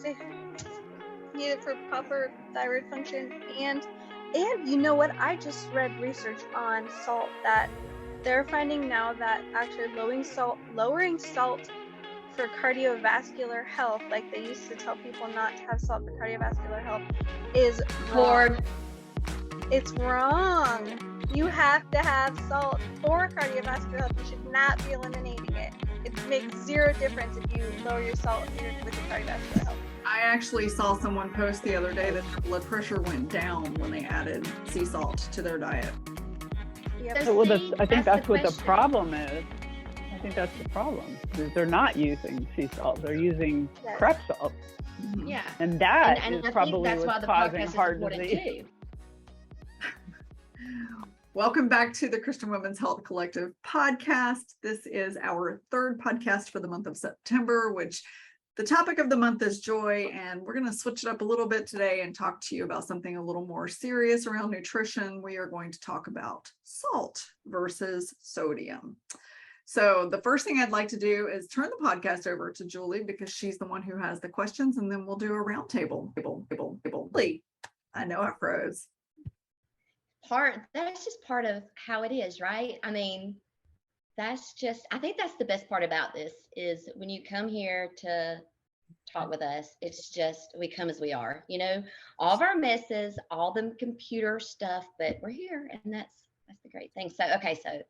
need it for proper thyroid function. And you know what? I just read research on salt that they're finding now that actually lowering salt for cardiovascular health, like they used to tell people not to have salt for cardiovascular health, is wrong. It's wrong. You have to have salt for cardiovascular health. You should not be eliminating it. It makes zero difference if you lower your salt with your cardiovascular health. I actually saw someone post the other day that their blood pressure went down when they added sea salt to their diet. Yep. So, well, I think that's what the problem is. I think that's the problem. Is they're not using sea salt. They're using prep salt. Yeah. And that and is I probably think that's what's why the causing podcast heart is important disease. too. Welcome back to the Christian Women's Health Collective podcast. This is our third podcast for the month of September, which the topic of the month is joy. And we're going to switch it up a little bit today and talk to you about something a little more serious around nutrition. We are going to talk about salt versus sodium. So the first thing I'd like to do is turn the podcast over to Julie because she's the one who has the questions, and then we'll do a roundtable. I know I froze. That's just part of how it is, right? I mean, I think that's the best part about this is when you come here to talk with us, it's just, we come as we are, all of our messes, all the computer stuff, but we're here, and that's the great thing. So, okay. So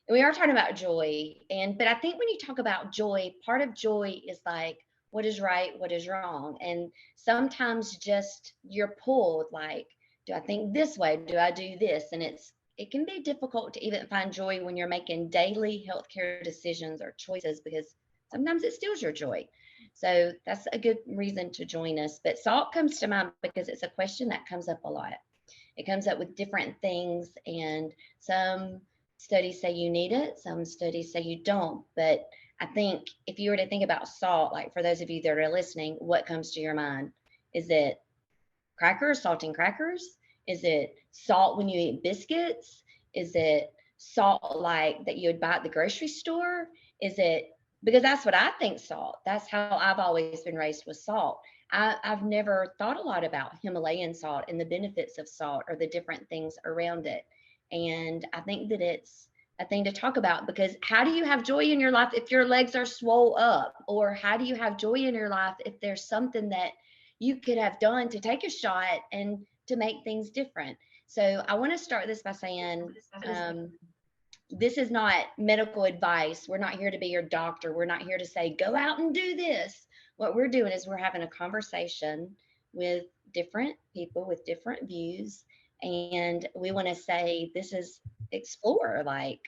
we are talking about joy, but I think when you talk about joy, part of joy is like, what is right, what is wrong? And sometimes just you're pulled like, do I think this way? Do I do this? And it can be difficult to even find joy when you're making daily healthcare decisions or choices, because sometimes it steals your joy. So that's a good reason to join us. But salt comes to mind because it's a question that comes up a lot. It comes up with different things, and some studies say you need it, some studies say you don't. But I think if you were to think about salt, like for those of you that are listening, what comes to your mind? Is it crackers, salting crackers? Is it salt when you eat biscuits? Is it salt like that you would buy at the grocery store? Is it, because that's what I think salt. That's how I've always been raised with salt. I've never thought a lot about Himalayan salt and the benefits of salt or the different things around it. And I think that it's a thing to talk about, because how do you have joy in your life if your legs are swole up? Or how do you have joy in your life if there's something that you could have done to take a shot and to make things different? So I want to start this by saying, this is not medical advice. We're not here to be your doctor. We're not here to say, go out and do this. What we're doing is we're having a conversation with different people with different views. And we want to say, this is explore, like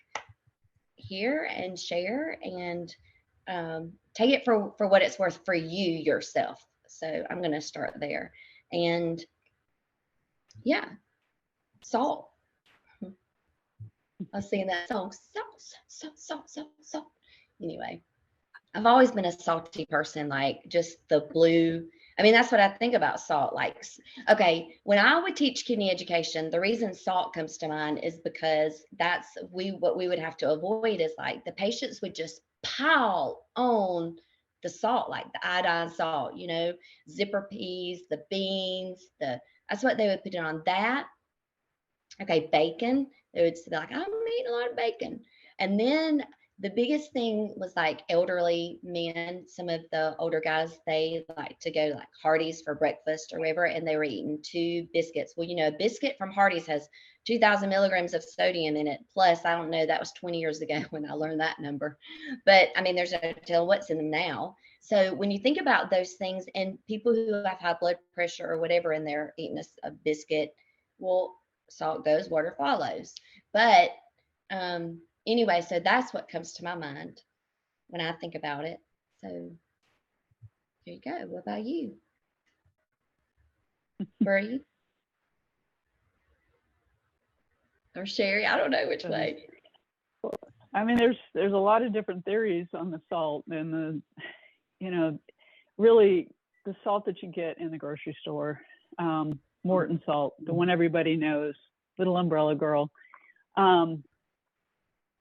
hear and share, and take it for what it's worth for you yourself. So I'm going to start there. And yeah, salt. I was singing that song, salt. Anyway, I've always been a salty person, like just the blue. I mean, that's what I think about salt. Like, okay, when I would teach kidney education, the reason salt comes to mind is because what we would have to avoid is like the patients would just pile on the salt, like the iodine salt, zipper peas, the beans, that's what they would put it on. That, okay, bacon, they would say like, I'm eating a lot of bacon. And then the biggest thing was like elderly men, some of the older guys, they like to go like Hardee's for breakfast or whatever, and they were eating 2 biscuits. Well, a biscuit from Hardee's has 2,000 milligrams of sodium in it. Plus, I don't know, that was 20 years ago when I learned that number. But I mean, there's no telling what's in them now. So when you think about those things, and people who have high blood pressure or whatever, and they're eating a biscuit, well, salt goes, water follows. But anyway, so that's what comes to my mind when I think about it. So here you go. What about you? Bree? Or Sherry? I don't know which way. I mean, there's a lot of different theories on the salt, and really the salt that you get in the grocery store, Morton salt, the one everybody knows, little umbrella girl.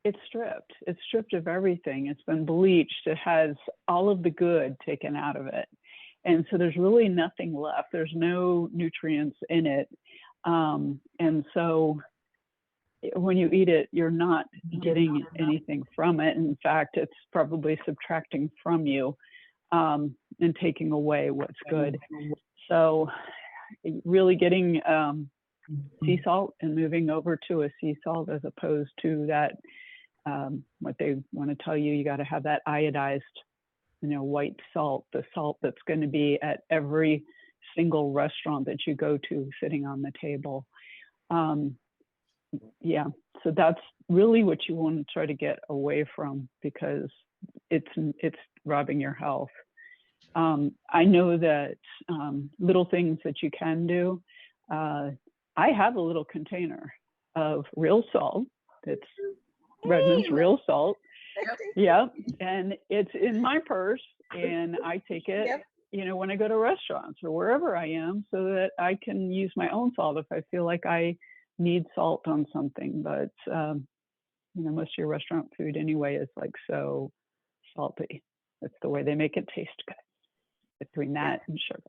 It's stripped of everything. It's been bleached. It has all of the good taken out of it. And so there's really nothing left. There's no nutrients in it. And so when you eat it, you're not getting anything from it. In fact, it's probably subtracting from you and taking away what's good. So really getting sea salt and moving over to a sea salt as opposed to that, what they want to tell you, you got to have that iodized, white salt, the salt that's going to be at every single restaurant that you go to sitting on the table. Yeah, so that's really what you want to try to get away from, because it's robbing your health. I know that little things that you can do. I have a little container of real salt. It's Redmond's real salt. Yeah, and it's in my purse, and I take it, when I go to restaurants or wherever I am, so that I can use my own salt if I feel like I need salt on something. But most of your restaurant food anyway is like so salty. That's the way they make it taste good, between that and sugar.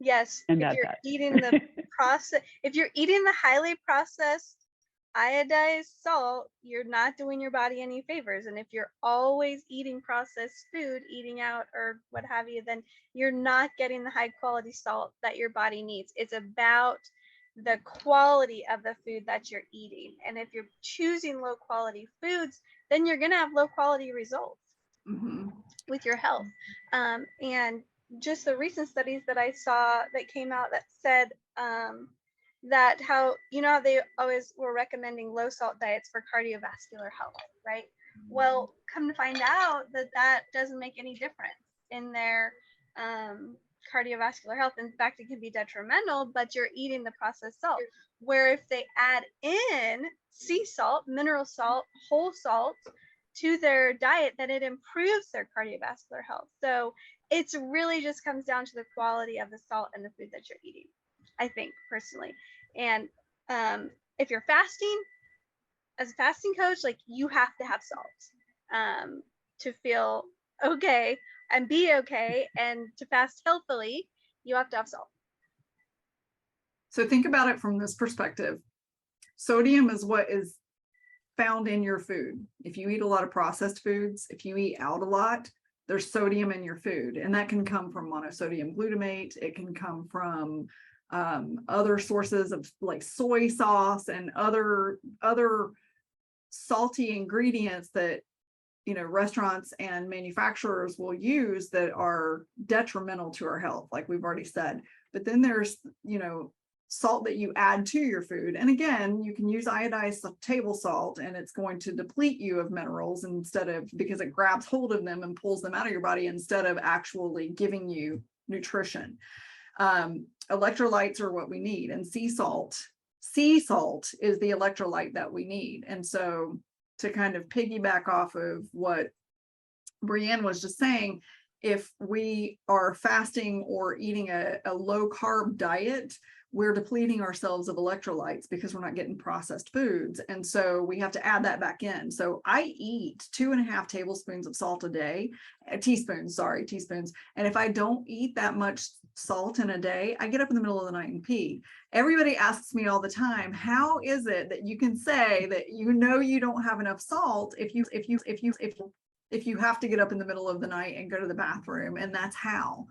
Yes, and if you're eating the if you're eating the highly processed iodized salt, you're not doing your body any favors. And if you're always eating processed food, eating out or what have you, then you're not getting the high quality salt that your body needs. It's about the quality of the food that you're eating. And if you're choosing low quality foods, then you're going to have low quality results with your health. And just the recent studies that I saw that came out that said that how they always were recommending low salt diets for cardiovascular health, right? Well, come to find out that doesn't make any difference in their cardiovascular health. In fact, it can be detrimental, but you're eating the processed salt. Where if they add in sea salt, mineral salt, whole salt to their diet, then it improves their cardiovascular health. So it's really just comes down to the quality of the salt and the food that you're eating, I think, personally. And if you're fasting, as a fasting coach, like, you have to have salt to feel okay and be okay, and to fast healthily, you have to have salt. So think about it from this perspective. Sodium is what is found in your food. If you eat a lot of processed foods, if you eat out a lot, there's sodium in your food, and that can come from monosodium glutamate. It can come from other sources of like soy sauce and other salty ingredients that restaurants and manufacturers will use that are detrimental to our health, like we've already said. But then there's salt that you add to your food, and again, you can use iodized table salt, and it's going to deplete you of minerals because it grabs hold of them and pulls them out of your body instead of actually giving you nutrition. Electrolytes are what we need, and sea salt is the electrolyte that we need. And so, to kind of piggyback off of what Brianne was just saying, if we are fasting or eating a low carb diet, we're depleting ourselves of electrolytes because we're not getting processed foods. And so we have to add that back in. So I eat 2.5 tablespoons of salt a day, teaspoons. And if I don't eat that much salt in a day, I get up in the middle of the night and pee. Everybody asks me all the time, how is it that you can say that you don't have enough salt if you have to get up in the middle of the night and go to the bathroom? And that's how.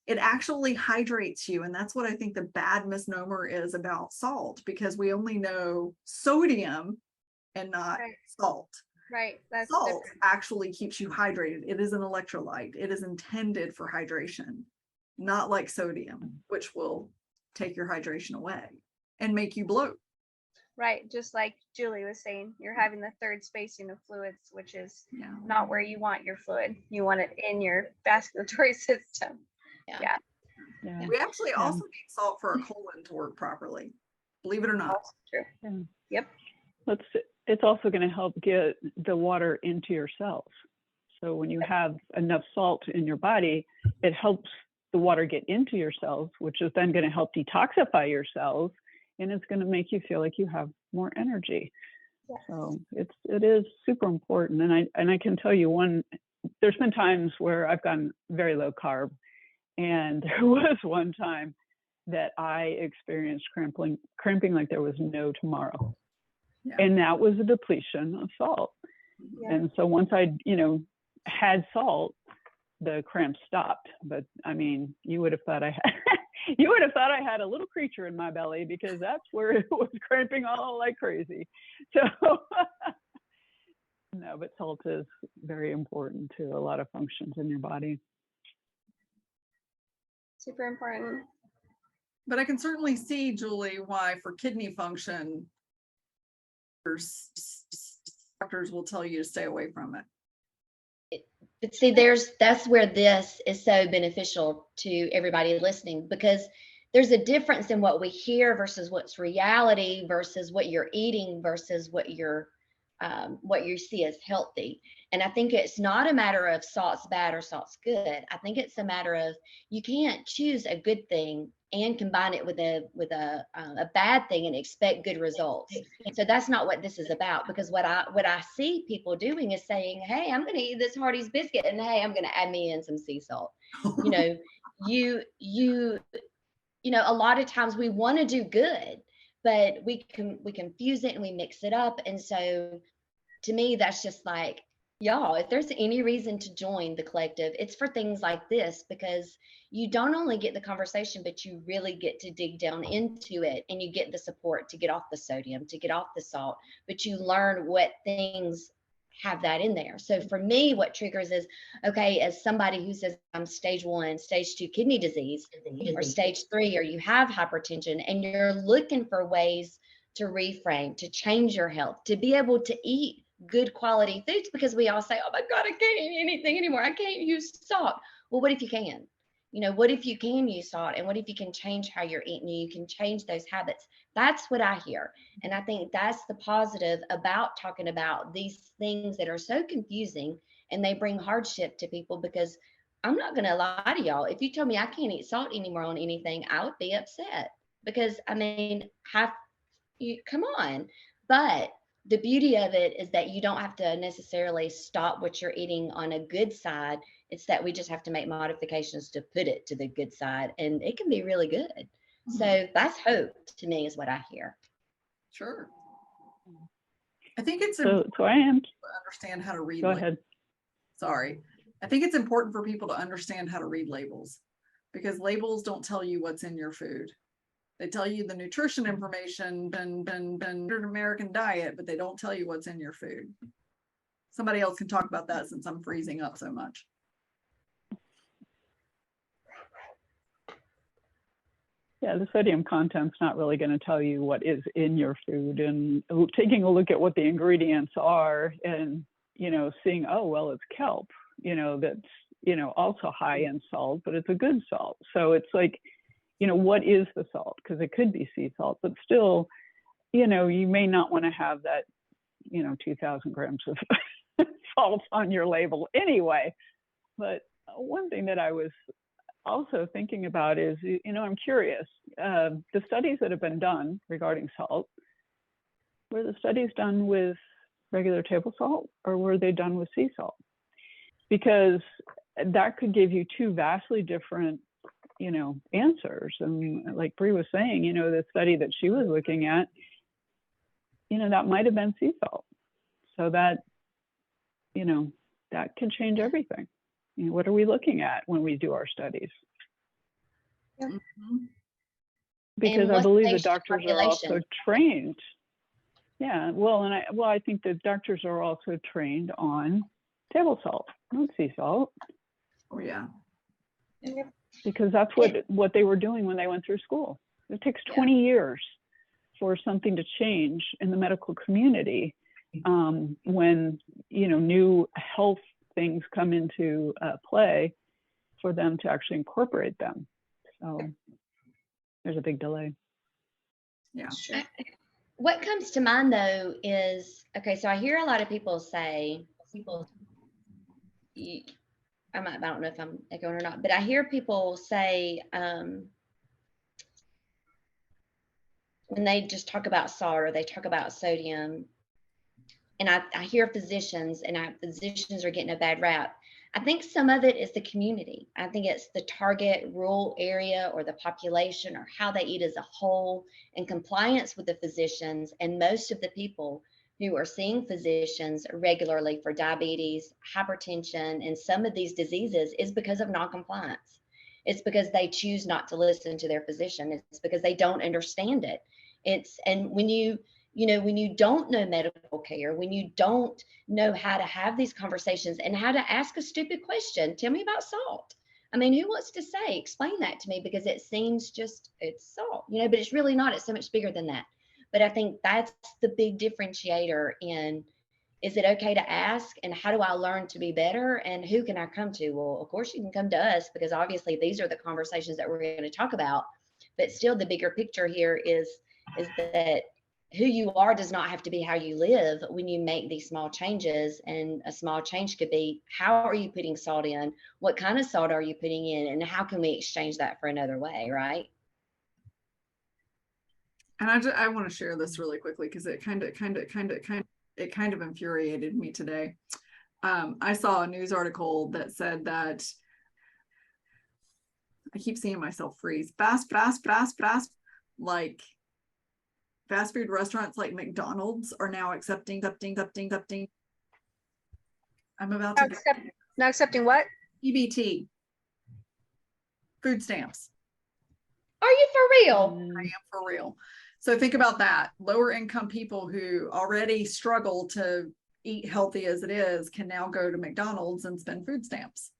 It actually hydrates you. And that's what I think the bad misnomer is about salt, because we only know sodium and not salt. Right. That's salt different. Actually keeps you hydrated. It is an electrolyte. It is intended for hydration, not like sodium, which will take your hydration away and make you bloat. Right. Just like Julie was saying, you're having the third spacing of fluids, which is not where you want your fluid. You want it in your vasculatory system. Yeah. We actually also need salt for our colon to work properly, believe it or not. True. Yeah. Yep. It's also going to help get the water into your cells. So when you have enough salt in your body, it helps the water get into your cells, which is then going to help detoxify your cells, and it's going to make you feel like you have more energy. Yes. So it is super important. And I can tell you there's been times where I've gone very low carb, And there was one time that I experienced cramping like there was no tomorrow. Yeah. And that was a depletion of salt. Yeah. And so once I, had salt, the cramps stopped. But I mean, you would have thought I had a little creature in my belly, because that's where it was cramping all like crazy. So no, but salt is very important to a lot of functions in your body. Super important. But I can certainly see, Julie, why for kidney function, doctors will tell you to stay away from it. But see, that's where this is so beneficial to everybody listening, because there's a difference in what we hear versus what's reality versus what you're eating versus what you see as healthy. And I think it's not a matter of salt's bad or salt's good. I think it's a matter of you can't choose a good thing and combine it with a bad thing and expect good results. So that's not what this is about, because what I see people doing is saying, hey, I'm going to eat this Hardee's biscuit, and hey, I'm going to add me in some sea salt. A lot of times we want to do good, but we confuse it and we mix it up. And so to me, that's just like, y'all, if there's any reason to join the collective, it's for things like this, because you don't only get the conversation, but you really get to dig down into it, and you get the support to get off the sodium, to get off the salt, but you learn what things have that in there. So for me, what triggers is, okay, as somebody who says I'm stage 1, stage 2 kidney disease, or stage 3, or you have hypertension, and you're looking for ways to reframe, to change your health, to be able to eat good quality foods, because we all say, oh my God, I can't eat anything anymore. I can't use salt. Well, what if you can? What if you can use salt, and what if you can change how you're eating? You can change those habits. That's what I hear. And I think that's the positive about talking about these things that are so confusing, and they bring hardship to people, because I'm not going to lie to y'all. If you told me I can't eat salt anymore on anything, I would be upset, because I mean, come on. But the beauty of it is that you don't have to necessarily stop what you're eating on a good side. It's that we just have to make modifications to put it to the good side, and it can be really good. Mm-hmm. So that's hope to me, is what I hear. Sure. I think it's so I am to understand how to read. Go ahead. Sorry. I think it's important for people to understand how to read labels, because labels don't tell you what's in your food. They tell you the nutrition information, American diet, but they don't tell you what's in your food. Somebody else can talk about that, since I'm freezing up so much. Yeah, the sodium content's not really going to tell you what is in your food. And taking a look at what the ingredients are, and seeing, oh well, it's kelp, that's also high in salt, but it's a good salt. So it's like, what is the salt? Because it could be sea salt, but still, you may not want to have that, 2,000 grams of salt on your label anyway. But one thing that I was also thinking about is, I'm curious, the studies that have been done regarding salt, were the studies done with regular table salt, or were they done with sea salt? Because that could give you two vastly different answers. And like Bree was saying, the study that she was looking at, that might have been sea salt. So that, that can change everything. What are we looking at when we do our studies? Mm-hmm. Because I believe the doctors are also trained. Yeah, well, I think the doctors are also trained on table salt, not sea salt. Oh yeah. Because that's what they were doing when they went through school. It takes 20 years for something to change in the medical community, when new health things come into play, for them to actually incorporate them. So there's a big delay. Yeah. Sure. What comes to mind though is, okay, so I hear a lot of people say, I don't know if I'm echoing or not, but I hear people say, when they just talk about salt or they talk about sodium, and I hear physicians, and physicians are getting a bad rap, I think some of it is the community. I think it's the target rural area or the population or how they eat as a whole and compliance with the physicians. And most of the people who are seeing physicians regularly for diabetes, hypertension, and some of these diseases is because of noncompliance. It's because they choose not to listen to their physician. It's because they don't understand it. And when you don't know medical care, when you don't know how to have these conversations and how to ask a stupid question, tell me about salt. I mean, who wants to say, explain that to me, because it seems just, it's salt, but it's really not. It's so much bigger than that. But I think that's the big differentiator in, is it okay to ask? And how do I learn to be better? And who can I come to? Well, of course you can come to us, because obviously these are the conversations that we're going to talk about. But still the bigger picture here is that who you are does not have to be how you live when you make these small changes. And a small change could be, how are you putting salt in? What kind of salt are you putting in? And how can we exchange that for another way, right? And I want to share this really quickly because it kind of infuriated me today. I saw a news article that said that, I keep seeing myself freeze, fast, like fast food restaurants like McDonald's are now accepting. I'm about to Not accepting what? EBT, food stamps. Are you for real? I am for real. So think about that. Lower income people who already struggle to eat healthy as it is can now go to McDonald's and spend food stamps.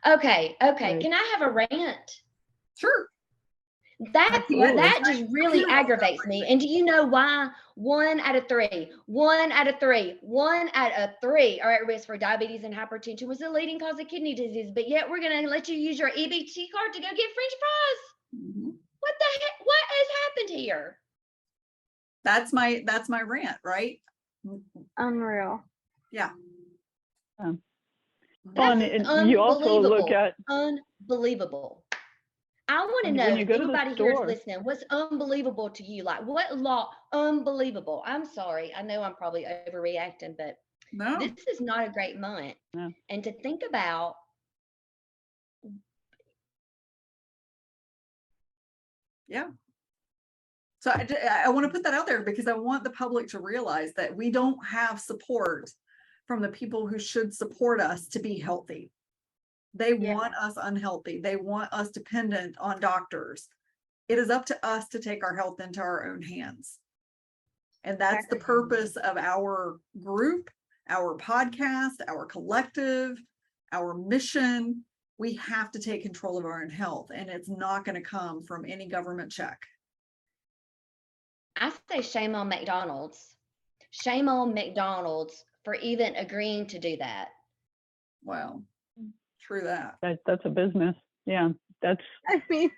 Okay. Right. Can I have a rant? Sure. That just really aggravates me. And do you know why? 1 out of 3 are at risk for diabetes and hypertension was the leading cause of kidney disease. But yet we're going to let you use your EBT card to go get French fries. Mm-hmm. What the heck? What has happened here? That's my rant, right? Unreal. Yeah. Well, and you also look at unbelievable. I want to know, anybody here is listening, what's unbelievable to you? Like, what law? Unbelievable. I'm sorry. I know I'm probably overreacting, but no, this is not a great month. No. And to think about, yeah. So I want to put that out there because I want the public to realize that we don't have support from the people who should support us to be healthy. They want us unhealthy. They want us dependent on doctors. It is up to us to take our health into our own hands. And that's the purpose of our group, our podcast, our collective, our mission. We have to take control of our own health, and it's not going to come from any government check. I say shame on McDonald's. Shame on McDonald's for even agreeing to do that. Wow. True that. That's a business. Yeah. That's I mean,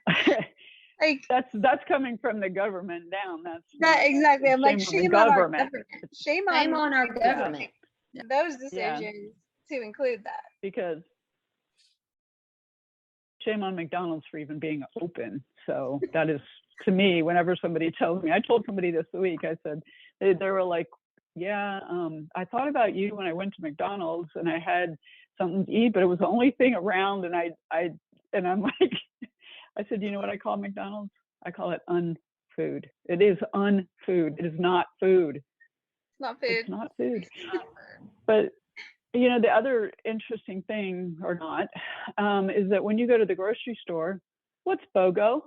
like that's coming from the government down. that exactly. I'm like, shame on our government. Shame on our government. Yeah. Those decisions to include that. Because shame on McDonald's for even being open. So that is, to me, whenever somebody tells me, I told somebody this week, I said, they were like, yeah, I thought about you when I went to McDonald's and I had something to eat, but it was the only thing around. And I'm like, I said, you know what I call McDonald's? I call it unfood. It is unfood. It is not food. It's not food. It's not food. But the other interesting thing or not is that when you go to the grocery store, what's BOGO?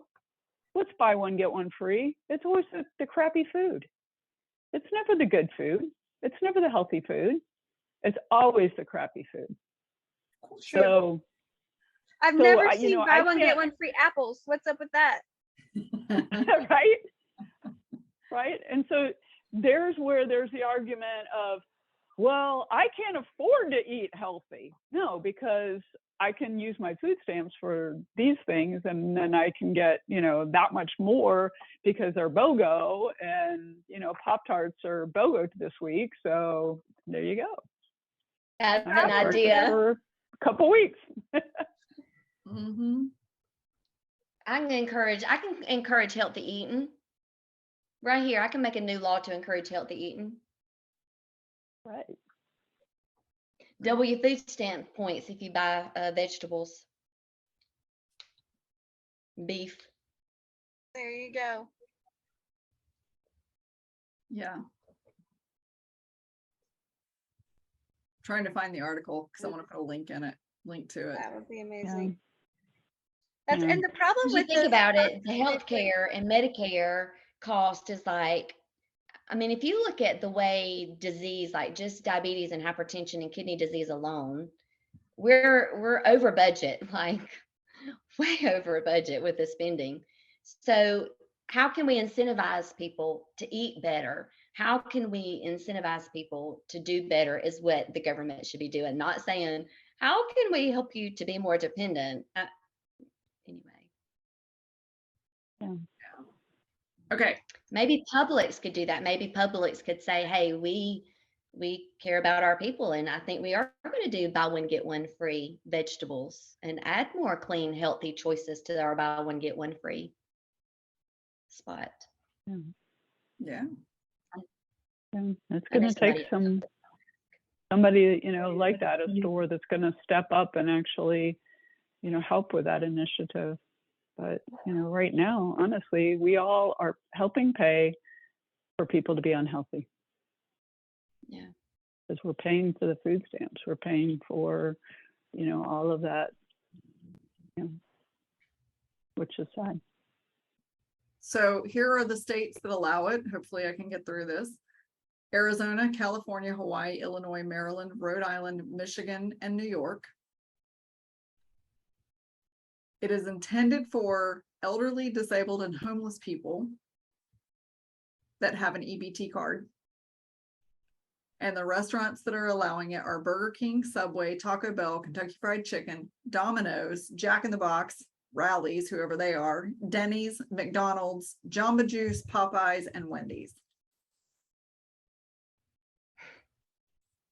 What's buy one, get one free? It's always the crappy food. It's never the good food. It's never the healthy food. It's always the crappy food. Sure. So I've never seen buy one, get one free apples. What's up with that? Right. And so there's where there's the argument of, well, I can't afford to eat healthy. No, because I can use my food stamps for these things, and then I can get, that much more because they're BOGO, and, Pop-Tarts are BOGO this week. So there you go. That's an idea. For a couple weeks. Mm-hmm. I can encourage healthy eating. Right here, I can make a new law to encourage healthy eating. Right. Double your food stamp points if you buy vegetables, beef. There you go. Yeah. Trying to find the article because I want to put a link to it. That would be Yeah. amazing. That's Yeah. and the problem If you with think this, about it, the healthcare and Medicare cost is like, I mean, if you look at the way disease, like just diabetes and hypertension and kidney disease alone, we're over budget, like way over budget with the spending. So how can we incentivize people to eat better? How can we incentivize people to do better is what the government should be doing, not saying, how can we help you to be more dependent? Anyway. Yeah. Okay. Maybe Publix could do that. Maybe Publix could say, hey, we care about our people, and I think we are going to do buy one get one free vegetables and add more clean, healthy choices to our buy one get one free spot. Yeah. Yeah. It's I know going to take somebody, like that, a store that's going to step up and actually, help with that initiative. But, right now, honestly, we all are helping pay for people to be unhealthy. Yeah. Because we're paying for the food stamps. We're paying for, all of that, which is sad. So here are the states that allow it. Hopefully I can get through this. Arizona, California, Hawaii, Illinois, Maryland, Rhode Island, Michigan, and New York. It is intended for elderly, disabled, and homeless people that have an EBT card. And the restaurants that are allowing it are Burger King, Subway, Taco Bell, Kentucky Fried Chicken, Domino's, Jack in the Box, Rally's, whoever they are, Denny's, McDonald's, Jamba Juice, Popeyes, and Wendy's.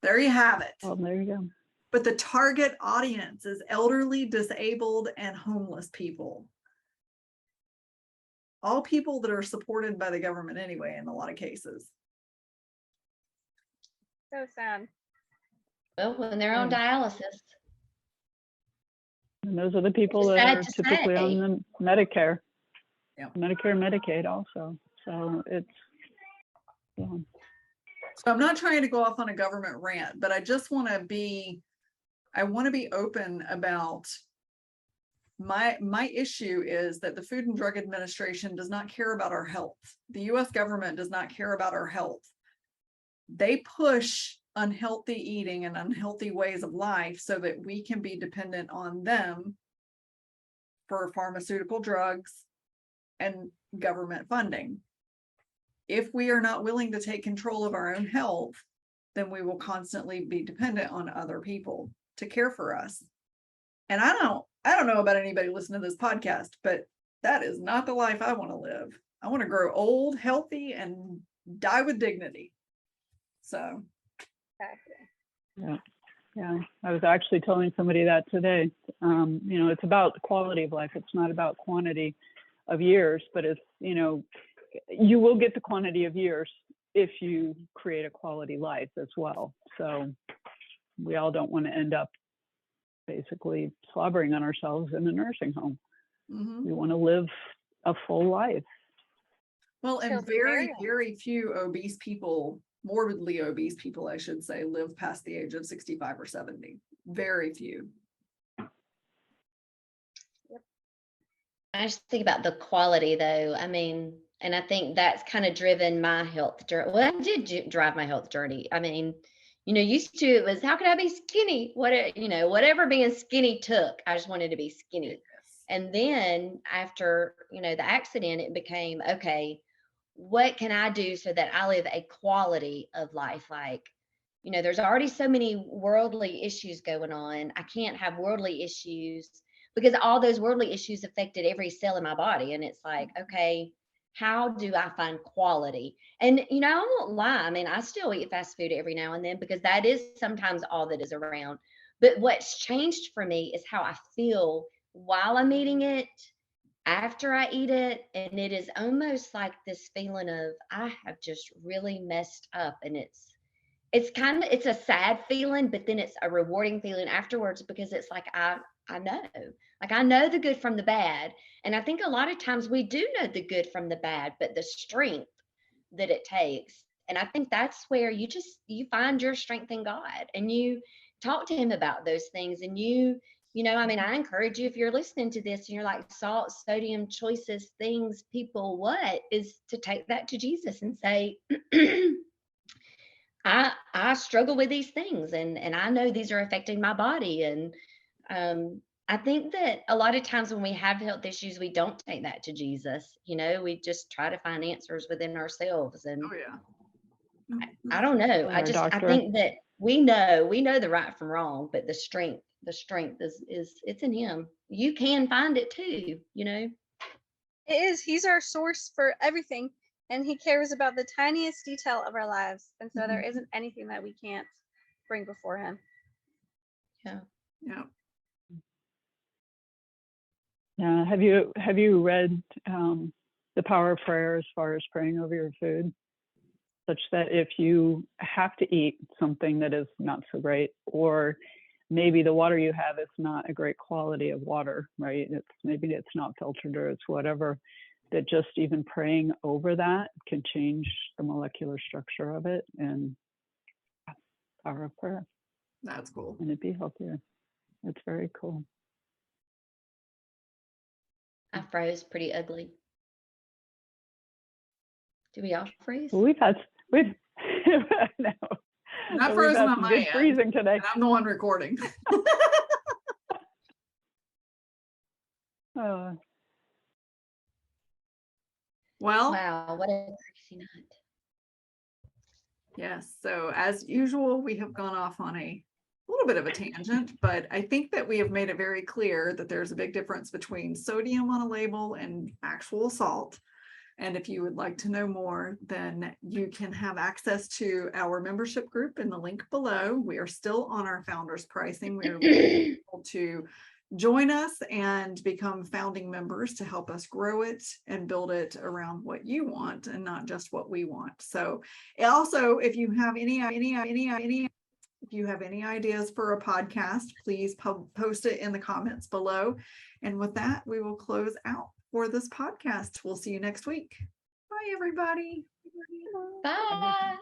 There you have it. Well, there you go. But the target audience is elderly, disabled, and homeless people. All people that are supported by the government anyway, in a lot of cases. so sad. Well, when they're on dialysis. And those are the people It's that sad are to typically say. on the Medicare. Yeah. Medicare and Medicaid also. So it's, yeah. So I'm not trying to go off on a government rant, but I just want to be, open about my issue is that the Food and Drug Administration does not care about our health. The US government does not care about our health. They push unhealthy eating and unhealthy ways of life so that we can be dependent on them for pharmaceutical drugs and government funding. If we are not willing to take control of our own health, then we will constantly be dependent on other people to care for us. And I don't know about anybody listening to this podcast, but that is not the life I want to live. I want to grow old, healthy, and die with dignity. So. Yeah. I was actually telling somebody that today. It's about the quality of life. It's not about quantity of years, but it's, you will get the quantity of years if you create a quality life as well. So we all don't want to end up basically slobbering on ourselves in a nursing home. Mm-hmm. We want to live a full life. Well, and very, very few obese people, morbidly obese people, I should say, live past the age of 65 or 70. Very few. I just think about the quality though. I mean, and I think that's kind of driven my health journey. Well, I did drive my health journey. I mean, used to it was, how can I be skinny? Whatever being skinny took, I just wanted to be skinny. Yes. And then after, the accident, it became, okay, what can I do so that I live a quality of life? Like, there's already so many worldly issues going on. I can't have worldly issues because all those worldly issues affected every cell in my body. And it's like, okay, how do I find quality? And, I won't lie. I mean, I still eat fast food every now and then because that is sometimes all that is around. But what's changed for me is how I feel while I'm eating it, after I eat it. And it is almost like this feeling of, I have just really messed up. And it's a sad feeling, but then it's a rewarding feeling afterwards, because it's like I know, like I know the good from the bad. And I think a lot of times we do know the good from the bad, but the strength that it takes. And I think that's where you find your strength in God, and you talk to him about those things. And I mean, I encourage you, if you're listening to this and you're like, salt, sodium, choices, things, people, what is to take that to Jesus and say, I struggle with these things, and I know these are affecting my body. And I think that a lot of times when we have health issues, we don't take that to Jesus. We just try to find answers within ourselves. And Oh yeah. I don't know. I doctor. think that we know the right from wrong, but the strength is it's in him. You can find it too. It is. He's our source for everything, and he cares about the tiniest detail of our lives. And so there isn't anything that we can't bring before him. Yeah. Yeah. Yeah. Have you read The Power of Prayer as far as praying over your food? Such that if you have to eat something that is not so great, or maybe the water you have is not a great quality of water, right? Maybe it's not filtered, or it's whatever, that just even praying over that can change the molecular structure of it. And power of prayer. That's cool. And it'd be healthier. It's very cool. I froze pretty ugly. Do we all freeze? Well, we've no. Not We've frozen had on some my good end. freezing today. And I'm the one recording. Well, Wow, what a crazy night. yes. So as usual, we have gone off on a little bit of a tangent, but I think that we have made it very clear that there's a big difference between sodium on a label and actual salt. And if you would like to know more, then you can have access to our membership group in the link below. We are still on our founders pricing. We are able to join us and become founding members to help us grow it and build it around what you want and not just what we want. So also, if you have any ideas for a podcast, please post it in the comments below. And with that, we will close out for this podcast. We'll see you next week. Bye, everybody. Bye.